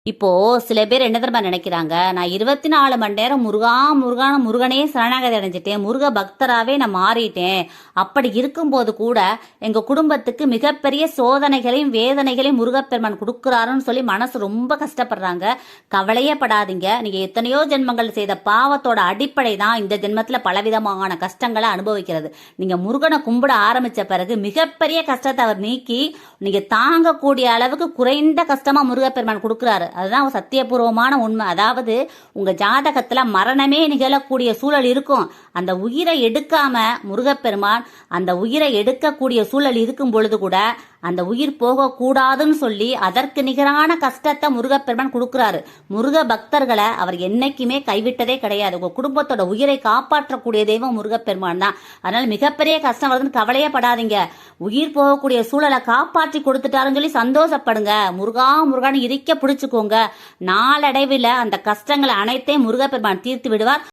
இப்போ சில பேர் என்ன தெரியுமா நினைக்கிறாங்க, நான் 24 மணி நேரம் முருகா முருகான முருகனே சரணாகதி அடைஞ்சிட்டேன், முருக பக்தராவே நான் மாறிட்டேன். அப்படி இருக்கும்போது கூட எங்க குடும்பத்துக்கு மிகப்பெரிய சோதனைகளையும் வேதனைகளையும் முருகப்பெருமான் கொடுக்குறாருன்னு சொல்லி மனசு ரொம்ப கஷ்டப்படுறாங்க. கவலையே படாதீங்க. நீங்க எத்தனையோ ஜென்மங்கள் செய்த பாவத்தோட அடிப்படை தான் இந்த ஜென்மத்துல பலவிதமான கஷ்டங்களை அனுபவிக்கிறது. நீங்க முருகனை கும்பிட ஆரம்பிச்ச பிறகு மிகப்பெரிய கஷ்டத்தை அவர் நீக்கி நீங்க தாங்கக்கூடிய அளவுக்கு குறைந்த கஷ்டமா முருகப்பெருமான் கொடுக்குறாரு. அதுதான் சத்தியபூர்வமான உண்மை. அதாவது உங்க ஜாதகத்துல மரணமே நிகழக்கூடிய சூழல் இருக்கும். அந்த உயிரை எடுக்காம முருகப்பெருமான் அந்த உயிரை எடுக்கக்கூடிய சூழல் இருக்கும் பொழுது கூட அந்த உயிர் போகக்கூடாதுன்னு சொல்லி அதற்கு நிகரான கஷ்டத்தை முருகப்பெருமான் கொடுக்குறாரு. முருக பக்தர்களை அவர் என்னைக்குமே கைவிட்டதே கிடையாது. உங்க குடும்பத்தோட உயிரை காப்பாற்றக்கூடிய தெய்வம் முருகப்பெருமான் தான். அதனால மிகப்பெரிய கஷ்டம் வருதுன்னு கவலையே படாதீங்க. உயிர் போகக்கூடிய சூழலை காப்பாற்றி கொடுத்துட்டாருன்னு சொல்லி சந்தோஷப்படுங்க. முருகா முருகான்னு இறுக்க பிடிச்சுக்கோங்க. நாளடைவில் அந்த கஷ்டங்களை அனைத்தையும் முருகப்பெருமான் தீர்த்து விடுவார்.